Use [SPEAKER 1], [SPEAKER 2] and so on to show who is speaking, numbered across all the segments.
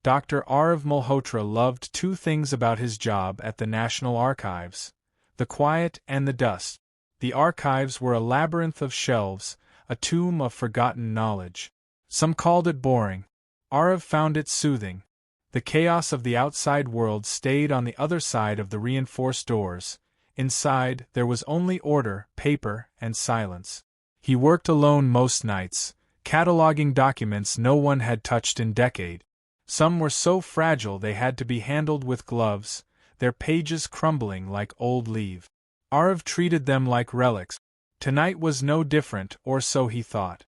[SPEAKER 1] Dr. Aarav Malhotra loved two things about his job at the National Archives: the quiet and the dust. The archives were a labyrinth of shelves, a tomb of forgotten knowledge. Some called it boring. Aarav found it soothing. The chaos of the outside world stayed on the other side of the reinforced doors. Inside, there was only order, paper, and silence. He worked alone most nights, cataloging documents no one had touched in decades. Some were so fragile they had to be handled with gloves, their pages crumbling like old leaves. Aarav treated them like relics. Tonight was no different, or so he thought.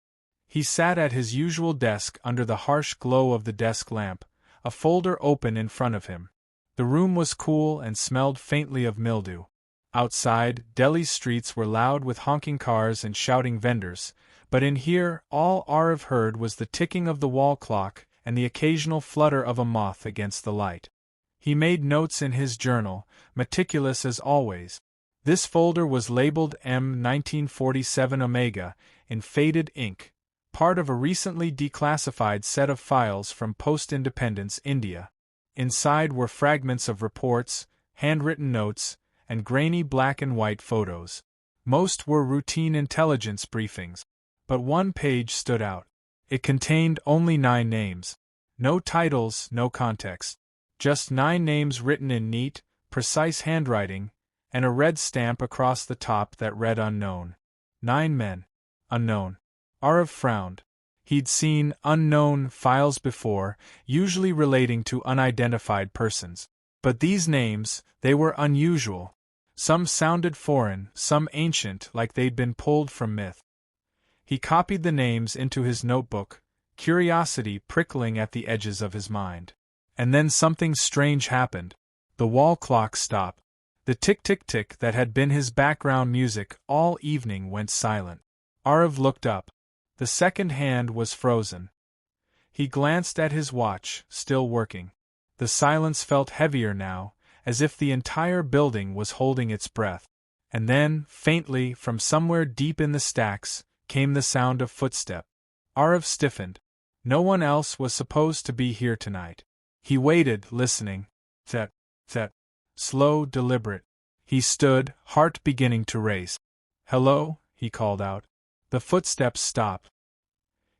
[SPEAKER 1] He sat at his usual desk under the harsh glow of the desk lamp, a folder open in front of him. The room was cool and smelled faintly of mildew. Outside, Delhi's streets were loud with honking cars and shouting vendors, but in here, all Aarav heard was the ticking of the wall clock and the occasional flutter of a moth against the light. He made notes in his journal, meticulous as always. This folder was labeled M 1947 Omega in faded ink, part of a recently declassified set of files from post-independence India. Inside were fragments of reports, handwritten notes, and grainy black and white photos. Most were routine intelligence briefings, but one page stood out. It contained only 9 names. No titles, no context. Just 9 names written in neat, precise handwriting, and a red stamp across the top that read unknown. 9 men. Unknown. Aarav frowned. He'd seen unknown files before, usually relating to unidentified persons. But these names, they were unusual. Some sounded foreign, some ancient, like they'd been pulled from myth. He copied the names into his notebook, curiosity prickling at the edges of his mind. And then something strange happened. The wall clock stopped. The tick-tick-tick that had been his background music all evening went silent. Aarav looked up. The second hand was frozen. He glanced at his watch, still working. The silence felt heavier now, as if the entire building was holding its breath. And then, faintly, from somewhere deep in the stacks, came the sound of footsteps. Aarav stiffened. No one else was supposed to be here tonight. He waited, listening. Thet. Slow, deliberate. He stood, heart beginning to race. "Hello," he called out. The footsteps stopped.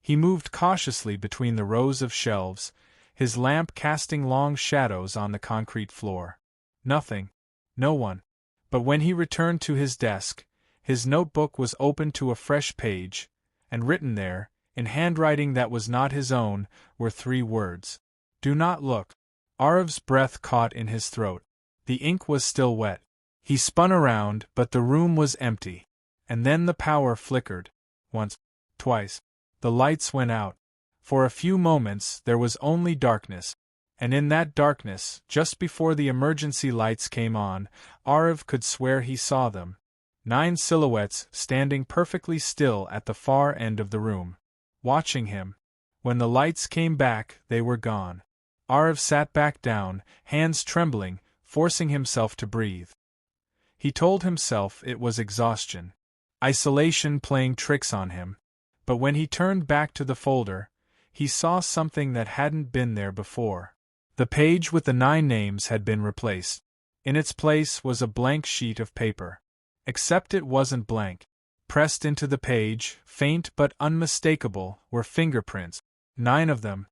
[SPEAKER 1] He moved cautiously between the rows of shelves, his lamp casting long shadows on the concrete floor. Nothing. No one. But when he returned to his desk, his notebook was open to a fresh page, and written there, in handwriting that was not his own, were 3 words. "Do not look." Aarav's breath caught in his throat. The ink was still wet. He spun around, but the room was empty. And then the power flickered. Once, twice. The lights went out. For a few moments there was only darkness. And in that darkness, just before the emergency lights came on, Aarav could swear he saw them. 9 silhouettes standing perfectly still at the far end of the room, watching him. When the lights came back, they were gone. Aarav sat back down, hands trembling, forcing himself to breathe. He told himself it was exhaustion. Isolation playing tricks on him. But when he turned back to the folder, he saw something that hadn't been there before. The page with the 9 names had been replaced. In its place was a blank sheet of paper. Except it wasn't blank. Pressed into the page, faint but unmistakable, were fingerprints. 9 of them.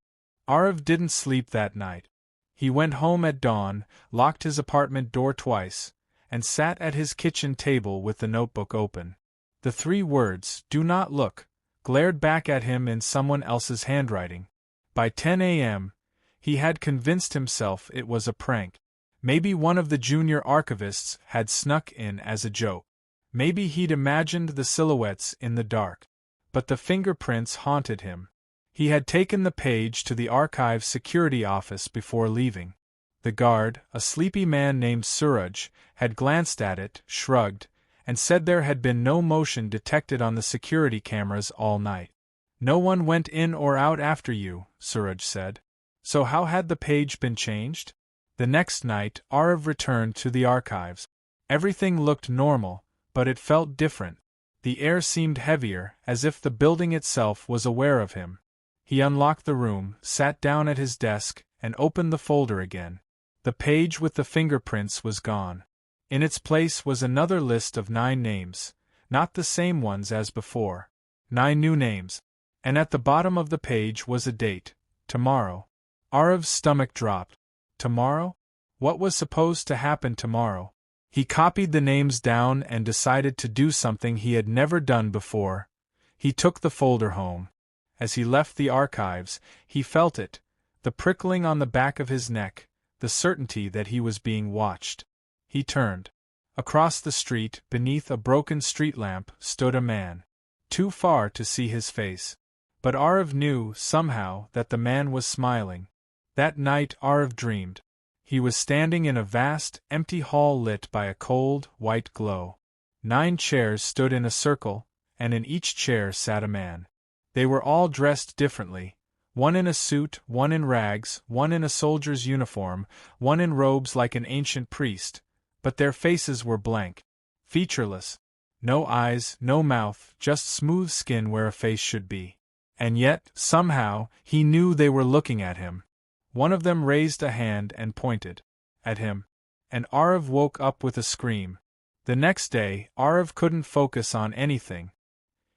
[SPEAKER 1] Aarav didn't sleep that night. He went home at dawn, locked his apartment door twice, and sat at his kitchen table with the notebook open. The 3 words, "Do not look," glared back at him in someone else's handwriting. By 10 a.m., he had convinced himself it was a prank. Maybe one of the junior archivists had snuck in as a joke. Maybe he'd imagined the silhouettes in the dark. But the fingerprints haunted him. He had taken the page to the archive's security office before leaving. The guard, a sleepy man named Suraj, had glanced at it, shrugged, and said there had been no motion detected on the security cameras all night. "No one went in or out after you," Suraj said. So how had the page been changed? The next night, Aarav returned to the archives. Everything looked normal, but it felt different. The air seemed heavier, as if the building itself was aware of him. He unlocked the room, sat down at his desk, and opened the folder again. The page with the fingerprints was gone. In its place was another list of 9 names, not the same ones as before. 9 new names. And at the bottom of the page was a date, tomorrow. Aarav's stomach dropped. Tomorrow? What was supposed to happen tomorrow? He copied the names down and decided to do something he had never done before. He took the folder home. As he left the archives, he felt it, the prickling on the back of his neck, the certainty that he was being watched. He turned. Across the street, beneath a broken street lamp, stood a man. Too far to see his face. But Aarav knew, somehow, that the man was smiling. That night Aarav dreamed. He was standing in a vast, empty hall lit by a cold, white glow. 9 chairs stood in a circle, and in each chair sat a man. They were all dressed differently. One in a suit, one in rags, one in a soldier's uniform, one in robes like an ancient priest, but their faces were blank, featureless. No eyes, no mouth, just smooth skin where a face should be. And yet, somehow, he knew they were looking at him. One of them raised a hand and pointed at him. And Aarav woke up with a scream. The next day, Aarav couldn't focus on anything.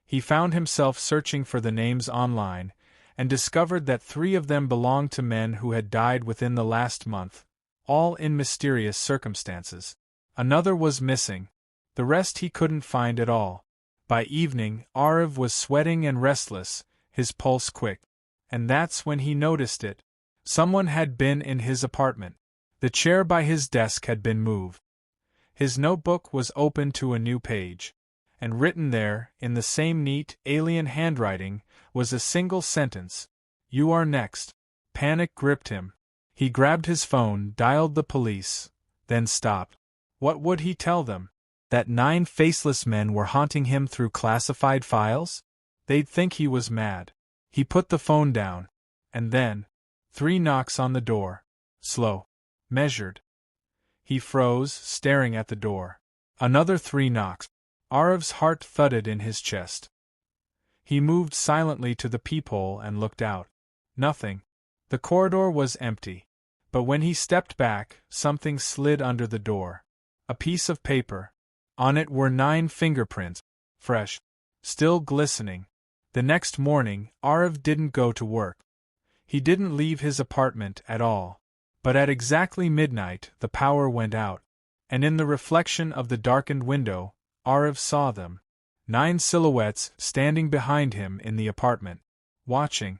[SPEAKER 1] He found himself searching for the names online, and discovered that 3 of them belonged to men who had died within the last month, all in mysterious circumstances. Another was missing. The rest he couldn't find at all. By evening, Aarav was sweating and restless, his pulse quick. And that's when he noticed it. Someone had been in his apartment. The chair by his desk had been moved. His notebook was open to a new page. And written there, in the same neat, alien handwriting, was a single sentence. "You are next." Panic gripped him. He grabbed his phone, dialed the police, then stopped. What would he tell them? That 9 faceless men were haunting him through classified files? They'd think he was mad. He put the phone down. And then, 3 knocks on the door. Slow. Measured. He froze, staring at the door. Another 3 knocks. Aarav's heart thudded in his chest. He moved silently to the peephole and looked out. Nothing. The corridor was empty. But when he stepped back, something slid under the door. A piece of paper. On it were 9 fingerprints. Fresh. Still glistening. The next morning, Aarav didn't go to work. He didn't leave his apartment at all. But at exactly midnight, the power went out. And in the reflection of the darkened window, Aarav saw them. 9 silhouettes standing behind him in the apartment. Watching.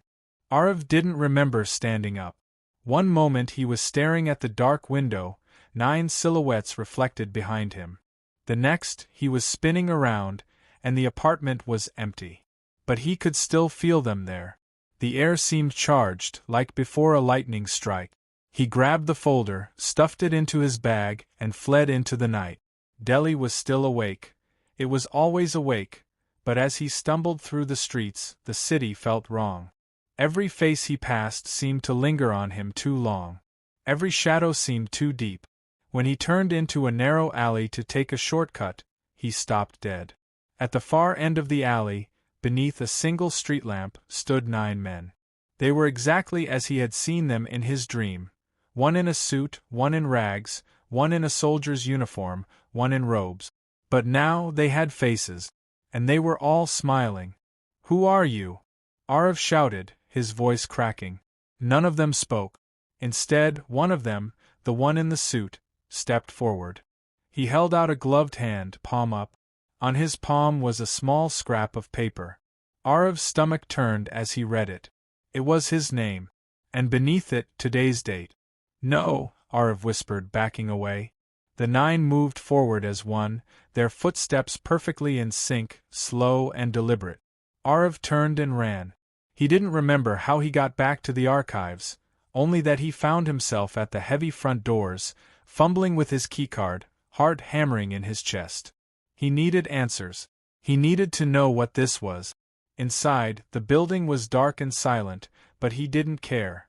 [SPEAKER 1] Aarav didn't remember standing up. One moment he was staring at the dark window, 9 silhouettes reflected behind him. The next, he was spinning around, and the apartment was empty. But he could still feel them there. The air seemed charged, like before a lightning strike. He grabbed the folder, stuffed it into his bag, and fled into the night. Delhi was still awake. It was always awake, but as he stumbled through the streets, the city felt wrong. Every face he passed seemed to linger on him too long. Every shadow seemed too deep. When he turned into a narrow alley to take a shortcut, he stopped dead. At the far end of the alley, beneath a single street lamp, stood 9 men. They were exactly as he had seen them in his dream. One in a suit, one in rags, one in a soldier's uniform, one in robes. But now they had faces. And they were all smiling. "Who are you?" Aarav shouted, his voice cracking. None of them spoke. Instead, one of them, the one in the suit, stepped forward. He held out a gloved hand, palm up. On his palm was a small scrap of paper. Aarav's stomach turned as he read it. It was his name. And beneath it, today's date. "No," Aarav whispered, backing away. The 9 moved forward as one, their footsteps perfectly in sync, slow and deliberate. Aarav turned and ran. He didn't remember how he got back to the archives, only that he found himself at the heavy front doors, fumbling with his keycard, heart hammering in his chest. He needed answers. He needed to know what this was. Inside, the building was dark and silent, but he didn't care.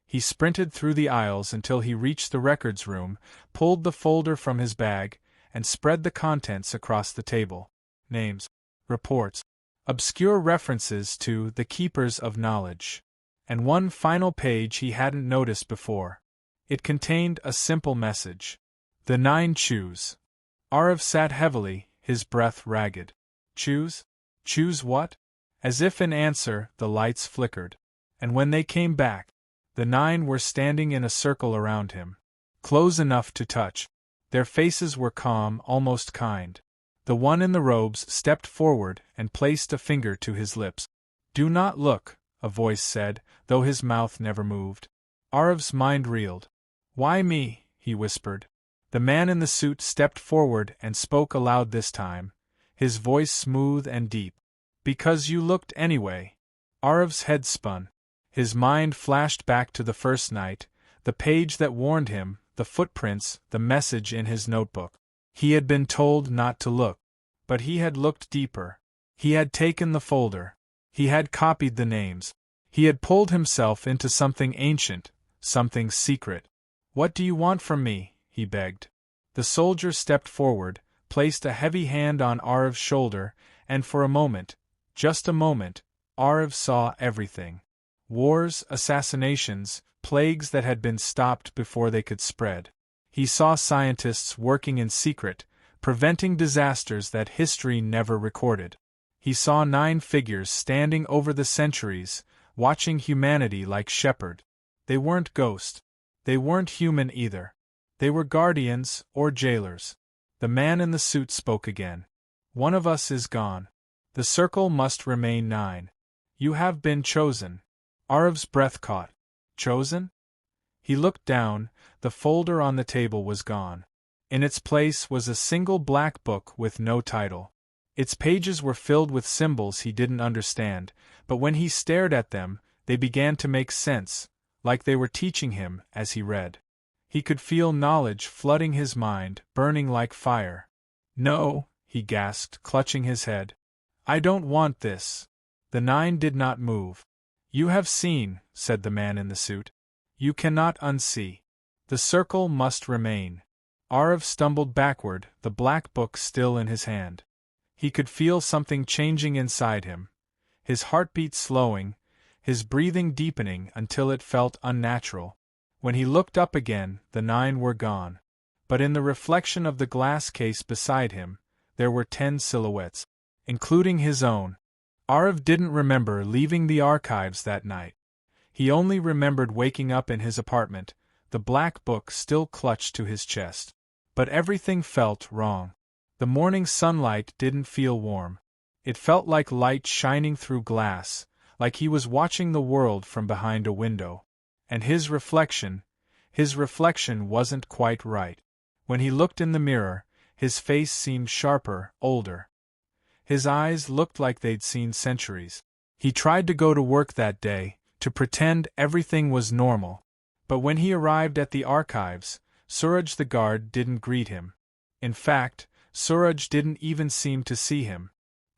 [SPEAKER 1] He sprinted through the aisles until he reached the records room, pulled the folder from his bag, and spread the contents across the table. Names, reports, obscure references to the keepers of knowledge. and one final page he hadn't noticed before. It contained a simple message. The 9 choose. Aarav sat heavily, his breath ragged. Choose? Choose what? As if in answer, the lights flickered. And when they came back, the 9 were standing in a circle around him. Close enough to touch. Their faces were calm, almost kind. The one in the robes stepped forward and placed a finger to his lips. Do not look, a voice said, though his mouth never moved. Aarav's mind reeled. Why me? He whispered. The man in the suit stepped forward and spoke aloud this time, his voice smooth and deep. Because you looked anyway. Aarav's head spun. His mind flashed back to the first night, the page that warned him, the footprints, the message in his notebook. He had been told not to look. But he had looked deeper. He had taken the folder. He had copied the names. He had pulled himself into something ancient, something secret. What do you want from me? He begged. The soldier stepped forward, placed a heavy hand on Aarav's shoulder, and for a moment, just a moment, Aarav saw everything. Wars, assassinations, plagues that had been stopped before they could spread. He saw scientists working in secret, preventing disasters that history never recorded. He saw 9 figures standing over the centuries, watching humanity like shepherd. They weren't ghosts. They weren't human either. They were guardians or jailers. The man in the suit spoke again. One of us is gone. The circle must remain 9. You have been chosen. Aarav's breath caught. Chosen? He looked down. The folder on the table was gone. In its place was a single black book with no title. Its pages were filled with symbols he didn't understand, but when he stared at them, they began to make sense, like they were teaching him as he read. He could feel knowledge flooding his mind, burning like fire. No, he gasped, clutching his head. I don't want this. The 9 did not move. You have seen, said the man in the suit. You cannot unsee. The circle must remain. Aarav stumbled backward, the black book still in his hand. He could feel something changing inside him. His heartbeat slowing, his breathing deepening until it felt unnatural. When he looked up again, the 9 were gone. But in the reflection of the glass case beside him, there were 10 silhouettes, including his own. Aarav didn't remember leaving the archives that night. He only remembered waking up in his apartment, the black book still clutched to his chest. But everything felt wrong. The morning sunlight didn't feel warm. It felt like light shining through glass, like he was watching the world from behind a window. And his reflection wasn't quite right. When he looked in the mirror, his face seemed sharper, older. His eyes looked like they'd seen centuries. He tried to go to work that day, to pretend everything was normal. But when he arrived at the archives, Suraj the guard didn't greet him. In fact, Suraj didn't even seem to see him.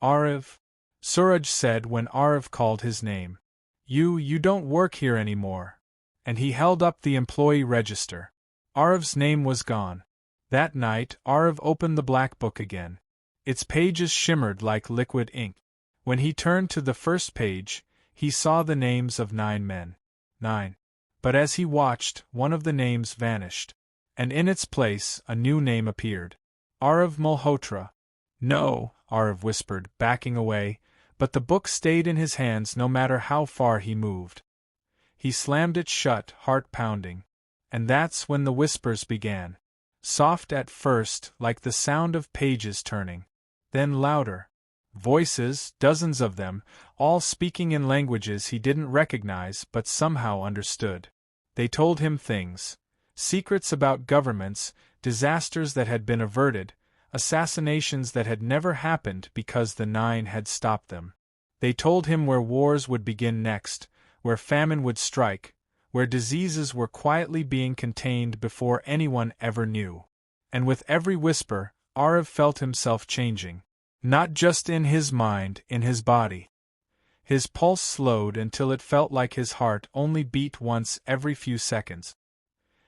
[SPEAKER 1] Aarav, Suraj said when Aarav called his name. You don't work here anymore. And he held up the employee register. Aarav's name was gone. That night, Aarav opened the black book again. Its pages shimmered like liquid ink. When he turned to the first page, he saw the names of 9 men. 9. But as he watched, one of the names vanished. And in its place, a new name appeared. Aarav Malhotra. No, Aarav whispered, backing away, but the book stayed in his hands no matter how far he moved. He slammed it shut, heart pounding. And that's when the whispers began. Soft at first, like the sound of pages turning. Then louder. Voices, dozens of them, all speaking in languages he didn't recognize but somehow understood. They told him things. Secrets about governments, disasters that had been averted, assassinations that had never happened because the 9 had stopped them. They told him where wars would begin next, where famine would strike, where diseases were quietly being contained before anyone ever knew. And with every whisper, Aarav felt himself changing. Not just in his mind, in his body. His pulse slowed until it felt like his heart only beat once every few seconds.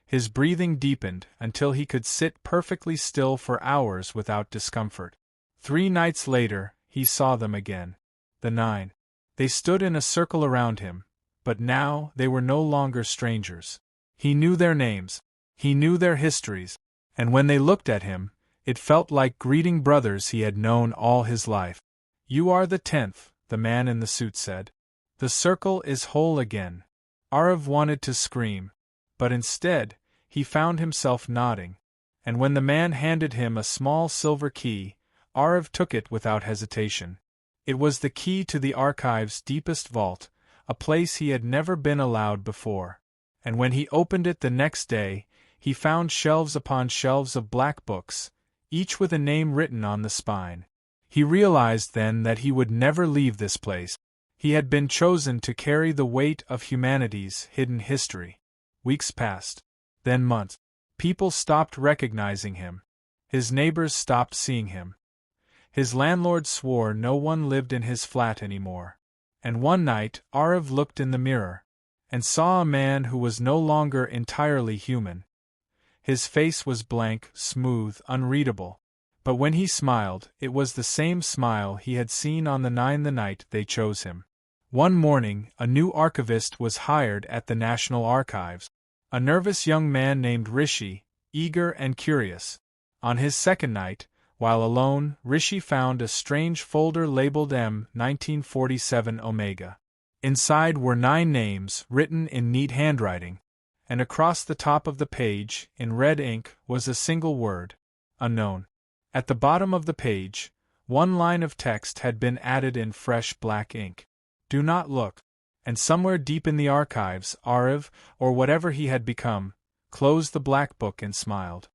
[SPEAKER 1] His breathing deepened until he could sit perfectly still for hours without discomfort. 3 nights later, he saw them again. The 9. They stood in a circle around him, But now they were no longer strangers. He knew their names, he knew their histories, and when they looked at him, it felt like greeting brothers he had known all his life. "You are the 10th, the man in the suit said. "The circle is whole again." Aarav wanted to scream, but instead, he found himself nodding, and when the man handed him a small silver key, Aarav took it without hesitation. It was the key to the archive's deepest vault, a place he had never been allowed before. And when he opened it the next day, he found shelves upon shelves of black books, each with a name written on the spine. He realized then that he would never leave this place. He had been chosen to carry the weight of humanity's hidden history. Weeks passed, then months. People stopped recognizing him. His neighbors stopped seeing him. His landlord swore no one lived in his flat anymore. And one night, Aarav looked in the mirror, and saw a man who was no longer entirely human. His face was blank, smooth, unreadable. But when he smiled, it was the same smile he had seen on the night they chose him. One morning, a new archivist was hired at the National Archives. A nervous young man named Rishi, eager and curious. On his second night, while alone, Rishi found a strange folder labeled M 1947 Omega. Inside were 9 names written in neat handwriting, and across the top of the page, in red ink, was a single word: unknown. At the bottom of the page, one line of text had been added in fresh black ink. "Do not look." And somewhere deep in the archives, Aarav, or whatever he had become, closed the black book and smiled.